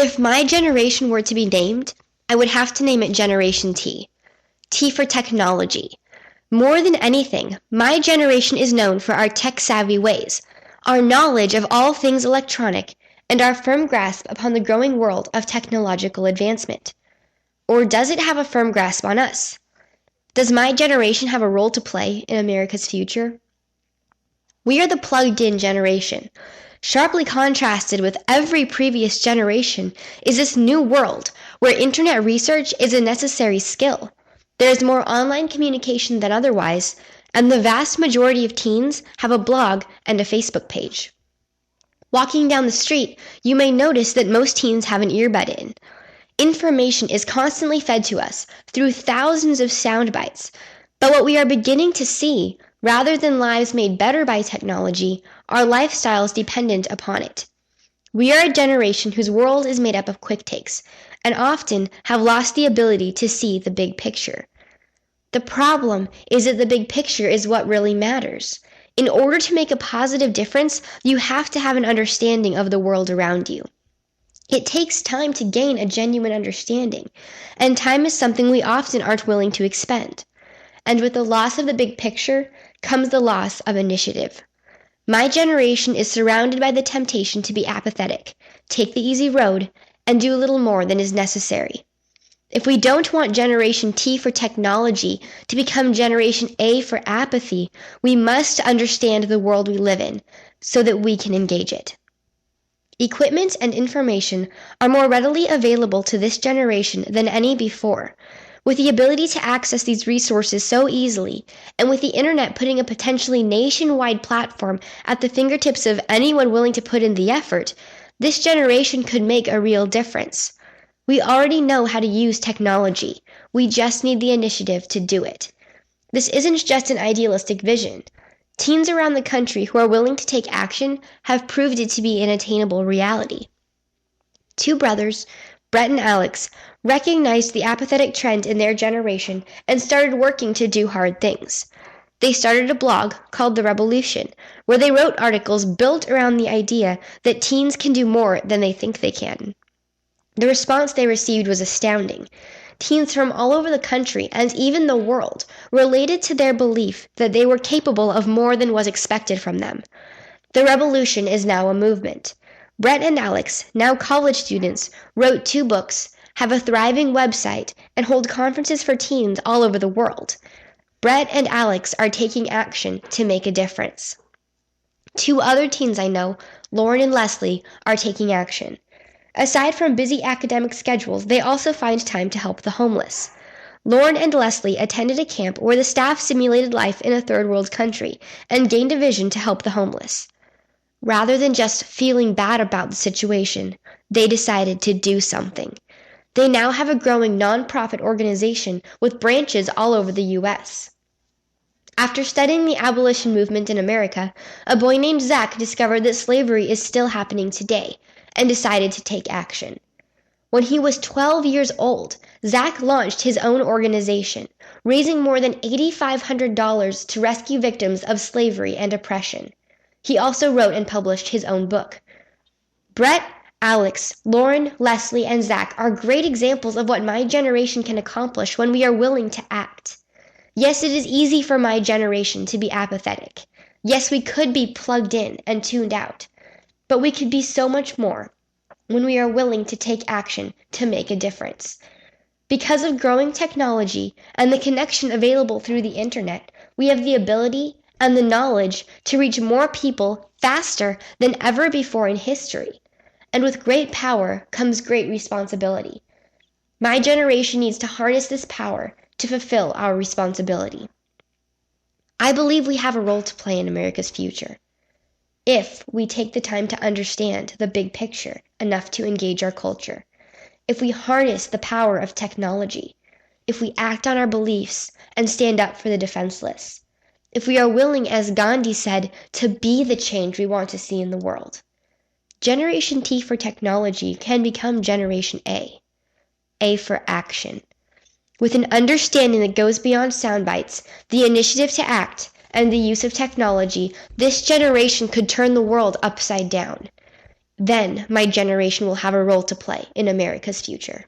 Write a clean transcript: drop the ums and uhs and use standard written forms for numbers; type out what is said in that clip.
If my generation were to be named, I would have to name it Generation T. T for technology. More than anything, my generation is known for our tech-savvy ways, our knowledge of all things electronic, and our firm grasp upon the growing world of technological advancement. Or does it have a firm grasp on us? Does my generation have a role to play in America's future? We are the plugged-in generation. Sharply contrasted with every previous generation is this new world where internet research is a necessary skill. There is more online communication than otherwise, and the vast majority of teens have a blog and a Facebook page. Walking down the street, you may notice that most teens have an earbud in. Information is constantly fed to us through thousands of sound bites, but what we are beginning to see, rather than lives made better by technology, are lifestyles dependent upon it. We are a generation whose world is made up of quick takes, and often have lost the ability to see the big picture. The problem is that the big picture is what really matters. In order to make a positive difference, you have to have an understanding of the world around you. It takes time to gain a genuine understanding, and time is something we often aren't willing to expend. And with the loss of the big picture comes the loss of initiative. My generation is surrounded by the temptation to be apathetic, take the easy road, and do little more than is necessary. If we don't want Generation T for technology to become Generation A for apathy, we must understand the world we live in so that we can engage it. Equipment and information are more readily available to this generation than any before. With the ability to access these resources so easily, and with the internet putting a potentially nationwide platform at the fingertips of anyone willing to put in the effort, this generation could make a real difference. We already know how to use technology. We just need the initiative to do it. This isn't just an idealistic vision. Teens around the country who are willing to take action have proved it to be an attainable reality. Two brothers, Brett and Alex, recognized the apathetic trend in their generation and started working to do hard things. They started a blog called The Revolution, where they wrote articles built around the idea that teens can do more than they think they can. The response they received was astounding. Teens from all over the country and even the world related to their belief that they were capable of more than was expected from them. The revolution is now a movement. Brett and Alex, now college students, wrote 2 books, have a thriving website, and hold conferences for teens all over the world. Brett and Alex are taking action to make a difference. 2 other teens I know, Lauren and Leslie, are taking action. Aside from busy academic schedules, they also find time to help the homeless. Lauren and Leslie attended a camp where the staff simulated life in a third world country and gained a vision to help the homeless. Rather than just feeling bad about the situation, they decided to do something. They now have a growing nonprofit organization with branches all over the U.S. After studying the abolition movement in America, a boy named Zach discovered that slavery is still happening today, and decided to take action. When he was 12 years old, Zach launched his own organization, raising more than $8,500 to rescue victims of slavery and oppression. He also wrote and published his own book. Brett, Alex, Lauren, Leslie, and Zach are great examples of what my generation can accomplish when we are willing to act. Yes, it is easy for my generation to be apathetic. Yes, we could be plugged in and tuned out. But we could be so much more when we are willing to take action to make a difference. Because of growing technology and the connection available through the internet, we have the ability and the knowledge to reach more people faster than ever before in history. And with great power comes great responsibility. My generation needs to harness this power to fulfill our responsibility. I believe we have a role to play in America's future. If we take the time to understand the big picture enough to engage our culture, if we harness the power of technology, if we act on our beliefs and stand up for the defenseless, if we are willing, as Gandhi said, to be the change we want to see in the world, Generation T for technology can become Generation A for action. With an understanding that goes beyond sound bites, the initiative to act, and the use of technology, this generation could turn the world upside down. Then my generation will have a role to play in America's future.